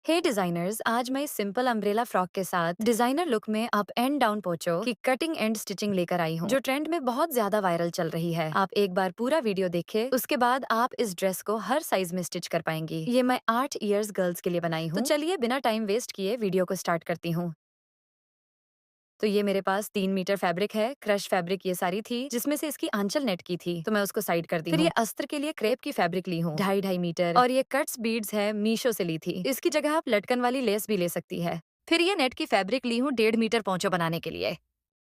हे designers, आज मैं इस सिंपल अम्ब्रेला फ्रॉक के साथ डिजाइनर लुक में अप एंड डाउन पोचो की कटिंग एंड स्टिचिंग लेकर आई हूँ, जो ट्रेंड में बहुत ज्यादा वायरल चल रही है। आप एक बार पूरा वीडियो देखें, उसके बाद आप इस ड्रेस को हर साइज में स्टिच कर पाएंगी। ये मैं 8 इयर्स गर्ल्स के लिए बनाई हूँ। तो चलिए बिना टाइम वेस्ट किए वीडियो को स्टार्ट करती हूँ। तो ये मेरे पास 3 मीटर फैब्रिक है, क्रश फैब्रिक ये सारी थी, जिसमें से इसकी आंचल नेट की थी, तो मैं उसको साइड कर दी। फिर ये अस्तर के लिए क्रेप की फैब्रिक ली हूँ, 2.5 2.5 मीटर, और ये कट्स बीड्स है, मीशो से ली थी। इसकी जगह आप लटकन वाली लेस भी ले सकती है। फिर ये नेट की फैब्रिक ली हूँ 1.5 मीटर पोंचो बनाने के लिए।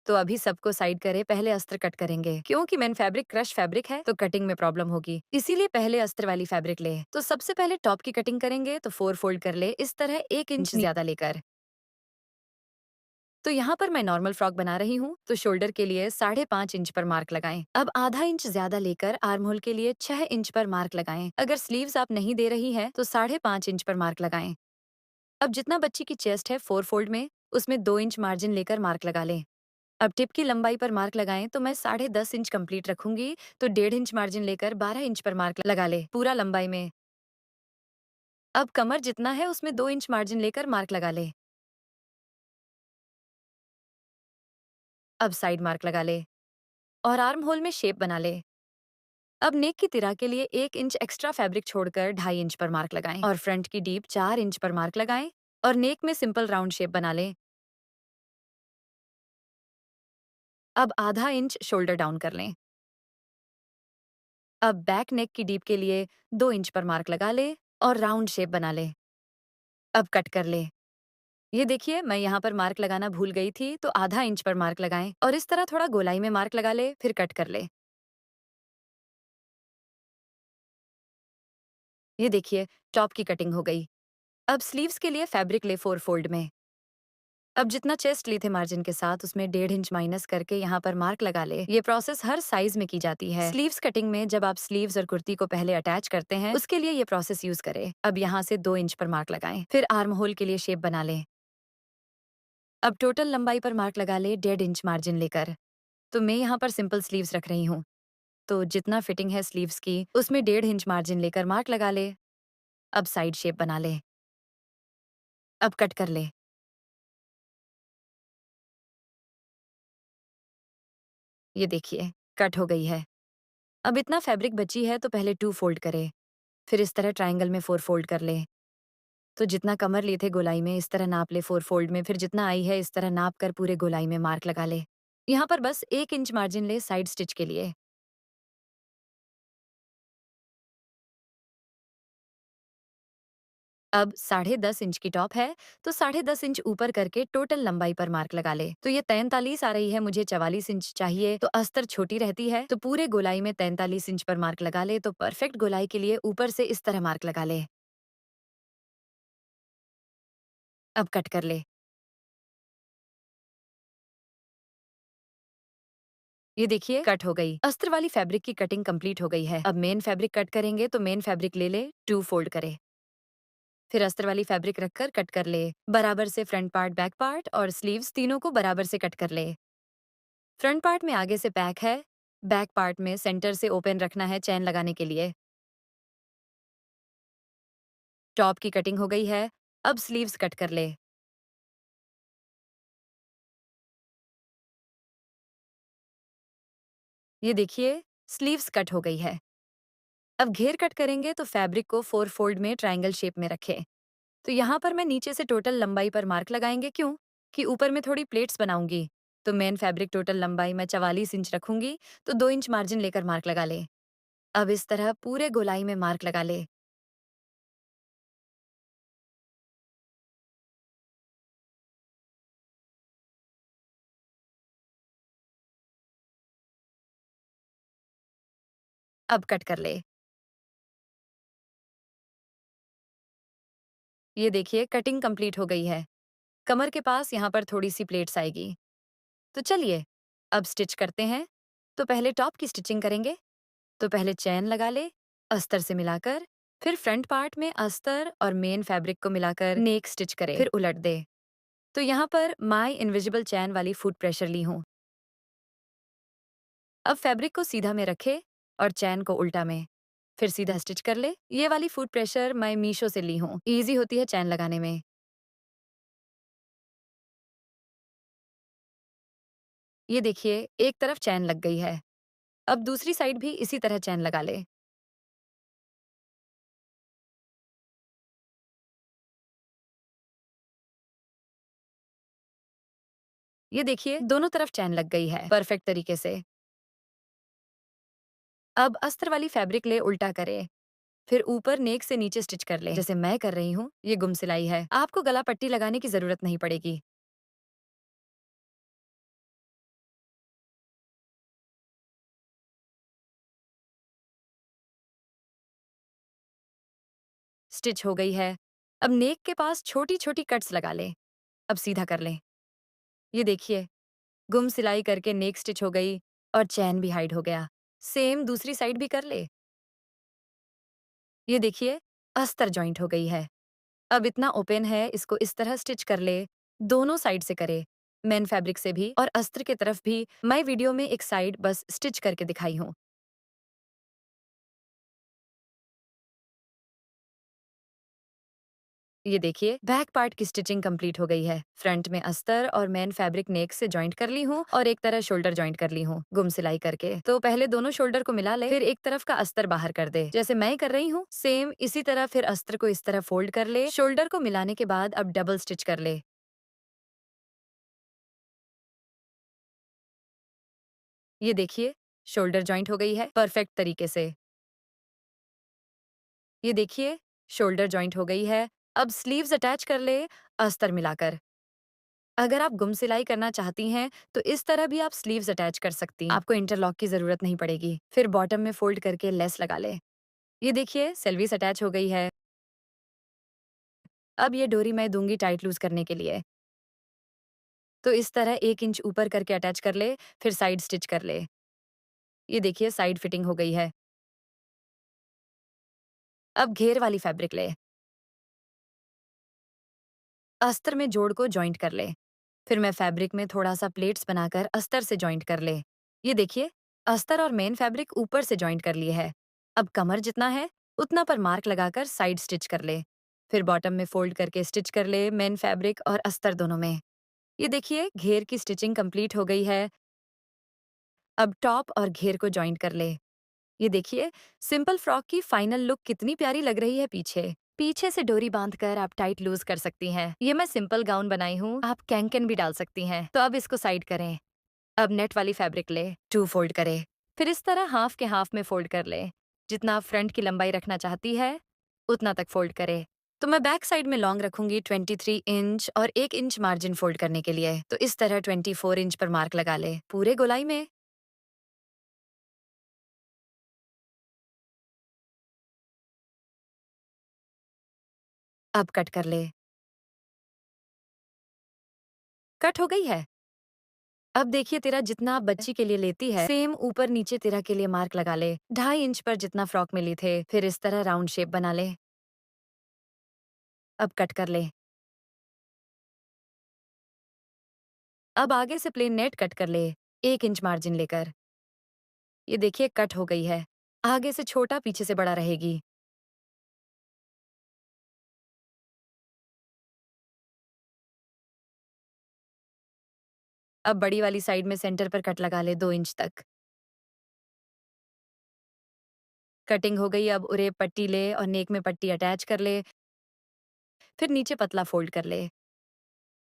तो अभी सबको साइड करे, पहले अस्तर कट करेंगे, क्योंकि मेन फैब्रिक क्रश फैब्रिक है तो कटिंग में प्रॉब्लम होगी, इसीलिए पहले अस्तर वाली फैब्रिक ले। तो सबसे पहले टॉप की कटिंग करेंगे, तो 4 फोल्ड कर ले, इस तरह 1 इंच ज्यादा लेकर। तो यहाँ पर मैं नॉर्मल फ्रॉक बना रही हूँ, तो शोल्डर के लिए 5.5 इंच पर मार्क लगाएं। अब आधा इंच ज्यादा लेकर आर्म होल के लिए 6 इंच पर मार्क लगाएं। अगर स्लीव्स आप नहीं दे रही है तो 5.5 इंच पर मार्क लगाएं। अब जितना बच्ची की चेस्ट है 4 फोल्ड में, उसमें 2 इंच मार्जिन लेकर मार्क लगा लें। अब टिप की लंबाई पर मार्क लगाएं, तो मैं 10.5 इंच कंप्लीट रखूंगी, तो 1.5 इंच मार्जिन लेकर 12 इंच पर मार्क लगा ले पूरा लंबाई में। अब कमर जितना है उसमें 2 इंच मार्जिन लेकर मार्क लगा ले। अब साइड मार्क लगा ले और आर्म होल में शेप बना ले। अब नेक की तिरा के लिए 1 इंच एक्स्ट्रा फैब्रिक छोड़कर 2.5 इंच पर मार्क लगाएं, और फ्रंट की डीप 4 इंच पर मार्क लगाएं, और नेक में सिंपल राउंड शेप बना लें। अब आधा इंच शोल्डर डाउन कर लें। अब बैक नेक की डीप के लिए 2 इंच पर मार्क लगा ले और राउंड शेप बना ले। अब कट कर ले। ये देखिए, मैं यहाँ पर मार्क लगाना भूल गई थी, तो आधा इंच पर मार्क लगाएं और इस तरह थोड़ा गोलाई में मार्क लगा ले, फिर कट कर ले। ये देखिए, टॉप की कटिंग हो गई। अब स्लीव्स के लिए फैब्रिक ले 4 फोल्ड में। अब जितना चेस्ट ली थे मार्जिन के साथ, उसमें 1.5 इंच माइनस करके यहाँ पर मार्क लगा ले। ये प्रोसेस हर साइज में की जाती है। स्लीव्स कटिंग में जब आप स्लीव्स और कुर्ती को पहले अटैच करते हैं, उसके लिए ये प्रोसेस यूज करें। अब यहाँ से 2 इंच पर मार्क लगाएं, फिर आर्म होल के लिए शेप बना लें। अब टोटल लंबाई पर मार्क लगा ले 1.5 इंच मार्जिन लेकर। तो मैं यहाँ पर सिंपल स्लीव्स रख रही हूँ, तो जितना फिटिंग है स्लीव्स की, उसमें 1.5 इंच मार्जिन लेकर मार्क लगा ले। अब साइड शेप बना ले। अब कट कर ले। ये देखिए, कट हो गई है। अब इतना फैब्रिक बची है, तो पहले 2 फोल्ड करें, फिर इस तरह ट्रायंगल में 4 फोल्ड कर ले। तो जितना कमर लिए थे गोलाई में, इस तरह नाप ले 4 फोल्ड में, फिर जितना आई है इस तरह नाप कर पूरे गोलाई में मार्क लगा ले। यहाँ पर बस 1 इंच मार्जिन ले साइड स्टिच के लिए। अब 10.5 इंच की टॉप है, तो 10.5 इंच ऊपर करके टोटल लंबाई पर मार्क लगा ले। तो ये 43 आ रही है, मुझे 44 इंच चाहिए, तो अस्तर छोटी रहती है, तो पूरे गोलाई में 43 इंच पर मार्क लगा ले। तो परफेक्ट गोलाई के लिए ऊपर से इस तरह मार्क लगा ले। अब कट कर ले। ये देखिए, कट हो गई। अस्तर वाली फैब्रिक की कटिंग कंप्लीट हो गई है। अब मेन फैब्रिक कट करेंगे, तो मेन फैब्रिक ले ले, 2 फोल्ड करे, फिर अस्तर वाली फैब्रिक रखकर कट कर ले। बराबर से फ्रंट पार्ट, बैक पार्ट और स्लीव्स तीनों को बराबर से कट कर ले। फ्रंट पार्ट में आगे से बैक है, बैक पार्ट में सेंटर से ओपन रखना है चैन लगाने के लिए। टॉप की कटिंग हो गई है। अब स्लीव्स कट कर ले। ये देखिए, स्लीव्स कट हो गई है। अब घेर कट करेंगे, तो फैब्रिक को 4 फोल्ड में ट्रायंगल शेप में रखें। तो यहाँ पर मैं नीचे से टोटल लंबाई पर मार्क लगाएंगे, क्यों कि ऊपर में थोड़ी प्लेट्स बनाऊंगी। तो मेन फैब्रिक टोटल लंबाई मैं 44 इंच रखूंगी, तो 2 इंच मार्जिन लेकर मार्क लगा ले। अब इस तरह पूरे गोलाई में मार्क लगा ले। अब कट कर ले। ये देखिए, कटिंग कंप्लीट हो गई है। कमर के पास यहाँ पर थोड़ी सी प्लेट्स आएगी। तो चलिए अब स्टिच करते हैं। तो पहले टॉप की स्टिचिंग करेंगे। तो पहले चैन लगा ले अस्तर से मिलाकर, फिर फ्रंट पार्ट में अस्तर और मेन फैब्रिक को मिलाकर नेक स्टिच करे, फिर उलट दे। तो यहाँ पर माई इनविजिबल चैन वाली फुट प्रेशर ली हूँ। अब फैब्रिक को सीधा में रखे और चैन को उल्टा में। फिर सीधा स्टिच कर ले। ये वाली फुट प्रेशर मैं मीशो से ली हूँ, इजी होती है चैन लगाने में। ये देखिए, एक तरफ चैन लग गई है। अब दूसरी साइड भी इसी तरह चैन लगा ले। ये देखिए, दोनों तरफ चैन लग गई है परफेक्ट तरीके से। अब अस्तर वाली फैब्रिक ले, उल्टा करे, फिर ऊपर नेक से नीचे स्टिच कर ले जैसे मैं कर रही हूँ। ये गुम सिलाई है, आपको गला पट्टी लगाने की जरूरत नहीं पड़ेगी। स्टिच हो गई है। अब नेक के पास छोटी छोटी कट्स लगा ले। अब सीधा कर ले। ये देखिए, गुम सिलाई करके नेक स्टिच हो गई और चैन भी हाइड हो गया। सेम दूसरी साइड भी कर ले। ये देखिए, अस्तर जॉइंट हो गई है। अब इतना ओपन है, इसको इस तरह स्टिच कर ले। दोनों साइड से करे, मेन फैब्रिक से भी और अस्तर के तरफ भी। मैं वीडियो में एक साइड बस स्टिच करके दिखाई हूँ। ये देखिए, बैक पार्ट की स्टिचिंग कंप्लीट हो गई है। फ्रंट में अस्तर और मेन फैब्रिक नेक से जॉइंट कर ली हूँ और एक तरह शोल्डर जॉइंट कर ली हूँ गुम सिलाई करके। तो पहले दोनों शोल्डर को मिला ले, फिर एक तरफ का अस्तर बाहर कर दे जैसे मैं कर रही हूँ। सेम इसी तरह फिर अस्तर को इस तरह फोल्ड कर ले। शोल्डर को मिलाने के बाद अब डबल स्टिच कर ले। ये देखिए, शोल्डर जॉइंट हो गई है परफेक्ट तरीके से। ये देखिए, शोल्डर जॉइंट हो गई है। अब स्लीव्स अटैच कर ले, अस्तर मिलाकर। अगर आप गुम सिलाई करना चाहती हैं, तो इस तरह भी आप स्लीव्स अटैच कर सकती हैं। आपको इंटरलॉक की जरूरत नहीं पड़ेगी। फिर बॉटम में फोल्ड करके लेस लगा ले। ये देखिए, सेल्वीस अटैच हो गई है। अब ये डोरी मैं दूंगी टाइट लूज करने के लिए। तो इस तरह 1 इंच ऊपर करके अटैच कर ले, फिर साइड स्टिच कर ले। ये देखिए, साइड फिटिंग हो गई है। अब घेर वाली फैब्रिक ले, अस्तर में जोड़ को जॉइंट कर ले। फिर मैं फैब्रिक में थोड़ा सा प्लेट्स बनाकर अस्तर से जॉइंट कर ले। ये देखिए, अस्तर और मेन फैब्रिक ऊपर से जॉइंट कर लिए है। अब कमर जितना है उतना पर मार्क लगाकर साइड स्टिच कर ले। फिर बॉटम में फोल्ड करके स्टिच कर ले, मेन फैब्रिक और अस्तर दोनों में। ये देखिए, घेर की स्टिचिंग कंप्लीट हो गई है। अब टॉप और घेर को जॉइंट कर ले। ये देखिए, सिंपल फ्रॉक की फाइनल लुक कितनी प्यारी लग रही है। पीछे पीछे से डोरी बांधकर आप टाइट लूज कर सकती हैं। ये मैं सिंपल गाउन बनाई हूँ, आप कैंकन भी डाल सकती हैं। तो अब इसको साइड करें। अब नेट वाली फैब्रिक ले, टू फोल्ड करे, फिर इस तरह हाफ के हाफ में फोल्ड कर ले। जितना आप फ्रंट की लंबाई रखना चाहती है उतना तक फोल्ड करे। तो मैं बैक साइड में लॉन्ग रखूंगी 23 इंच और 1 इंच मार्जिन फोल्ड करने के लिए। तो इस तरह 24 इंच पर मार्क लगा ले पूरे गोलाई में। अब कट कर ले। कट हो गई है। अब देखिए, तेरा जितना आप बच्ची के लिए लेती है सेम ऊपर नीचे तेरा के लिए मार्क लगा ले। 2.5 इंच पर जितना फ्रॉक में ली थे, फिर इस तरह राउंड शेप बना ले। अब कट कर ले। अब आगे से प्लेन नेट कट कर ले, 1 इंच मार्जिन लेकर। ये देखिए, कट हो गई है। आगे से छोटा, पीछे से बड़ा रहेगी। अब बड़ी वाली साइड में सेंटर पर कट लगा ले 2 इंच तक। कटिंग हो गई। अब उरे पट्टी ले और नेक में पट्टी अटैच कर ले, फिर नीचे पतला फोल्ड कर ले।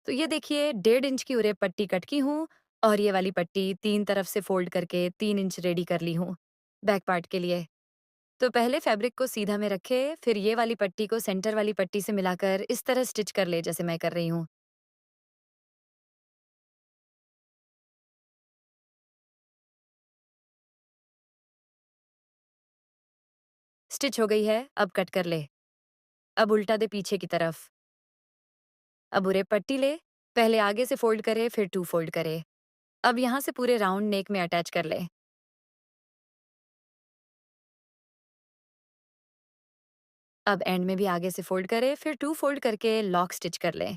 तो ये देखिए, 1.5 इंच की उरे पट्टी कट की हूँ और ये वाली पट्टी तीन तरफ से फोल्ड करके 3 इंच रेडी कर ली हूँ बैक पार्ट के लिए। तो पहले फैब्रिक को सीधा में रखे, फिर ये वाली पट्टी को सेंटर वाली पट्टी से मिलाकर इस तरह स्टिच कर ले जैसे मैं कर रही हूँ। स्टिच हो गई है। अब कट कर ले। अब उल्टा दे पीछे की तरफ। अब उरे पट्टी ले, पहले आगे से फोल्ड करे, फिर टू फोल्ड करे। अब यहाँ से पूरे राउंड नेक में अटैच कर ले। अब एंड में भी आगे से फोल्ड करे, फिर टू फोल्ड करके लॉक स्टिच कर ले।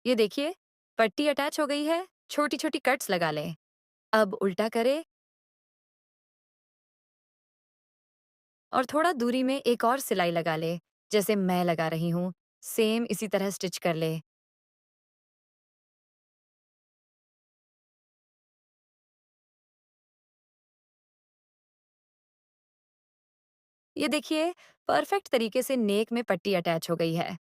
ये देखिए, पट्टी अटैच हो गई है। छोटी छोटी कट्स लगा ले। अब उल्टा करे। और थोड़ा दूरी में एक और सिलाई लगा ले, जैसे मैं लगा रही हूँ। सेम इसी तरह स्टिच कर ले। ये देखिए, परफेक्ट तरीके से नेक में पट्टी अटैच हो गई है।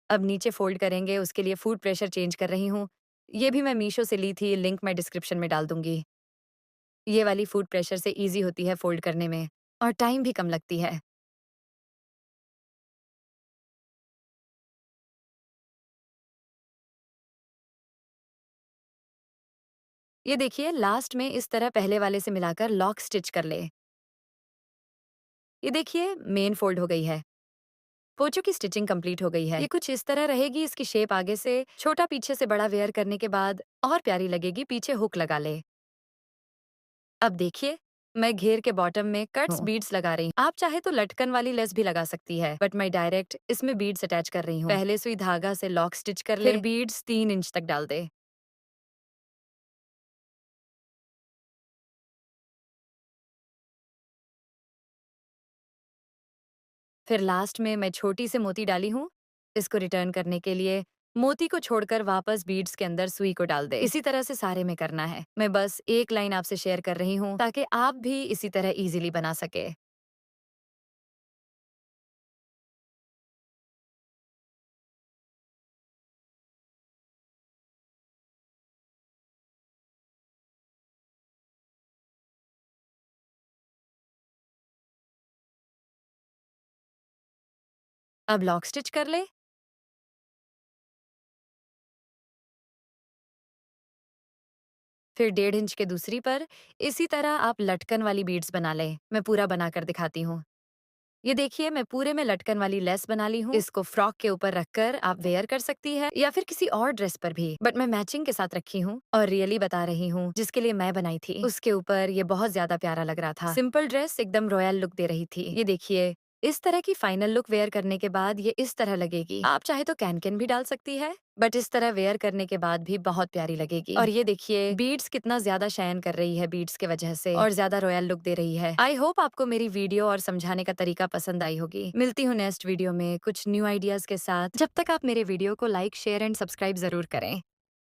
अब नीचे फ़ोल्ड करेंगे, उसके लिए फूड प्रेशर चेंज कर रही हूँ। ये भी मैं मीशो से ली थी, लिंक मैं डिस्क्रिप्शन में डाल दूँगी। ये वाली फूड प्रेशर से ईज़ी होती है फ़ोल्ड करने में और टाइम भी कम लगती है। ये देखिए, लास्ट में इस तरह पहले वाले से मिलाकर लॉक स्टिच कर ले। ये देखिए, मेन फ़ोल्ड हो गई है। पोंचो की स्टिचिंग कंप्लीट हो गई है। ये कुछ इस तरह रहेगी, इसकी शेप आगे से छोटा पीछे से बड़ा वेयर करने के बाद और प्यारी लगेगी। पीछे हुक लगा ले। अब देखिए, मैं घेर के बॉटम में कट्स बीड्स लगा रही हूँ। आप चाहे तो लटकन वाली लेस भी लगा सकती है, बट मैं डायरेक्ट इसमें बीड्स अटैच कर रही हूँ। पहले सुई धागा से लॉक स्टिच कर ले, फिर बीड्स 3 इंच तक डाल दे। फिर लास्ट में मैं छोटी से मोती डाली हूँ। इसको रिटर्न करने के लिए मोती को छोड़कर वापस बीड्स के अंदर सुई को डाल दे। इसी तरह से सारे में करना है। मैं बस एक लाइन आपसे शेयर कर रही हूँ ताकि आप भी इसी तरह इजीली बना सके। अब लॉक स्टिच कर ले। फिर 1.5 इंच के दूसरी पर इसी तरह आप लटकन वाली बीड्स बना लें। मैं पूरा बनाकर दिखाती हूँ। ये देखिए, मैं पूरे में लटकन वाली लेस बना ली हूँ। इसको फ्रॉक के ऊपर रखकर आप वेयर कर सकती है या फिर किसी और ड्रेस पर भी, बट मैं मैचिंग के साथ रखी हूँ और रियली बता रही हूँ, जिसके लिए मैं बनाई थी उसके ऊपर ये बहुत ज्यादा प्यारा लग रहा था। सिंपल ड्रेस एकदम रॉयल लुक दे रही थी। ये देखिए, इस तरह की फाइनल लुक वेयर करने के बाद ये इस तरह लगेगी। आप चाहे तो कैन कैन भी डाल सकती है, बट इस तरह वेयर करने के बाद भी बहुत प्यारी लगेगी। और ये देखिए, बीड्स कितना ज्यादा शाइन कर रही है बीड्स के वजह से और ज्यादा रॉयल लुक दे रही है। आई होप आपको मेरी वीडियो और समझाने का तरीका पसंद आई होगी। मिलती हूँ नेक्स्ट वीडियो में कुछ न्यू आइडियाज के साथ। जब तक आप मेरे वीडियो को लाइक शेयर एंड सब्सक्राइब जरूर करें।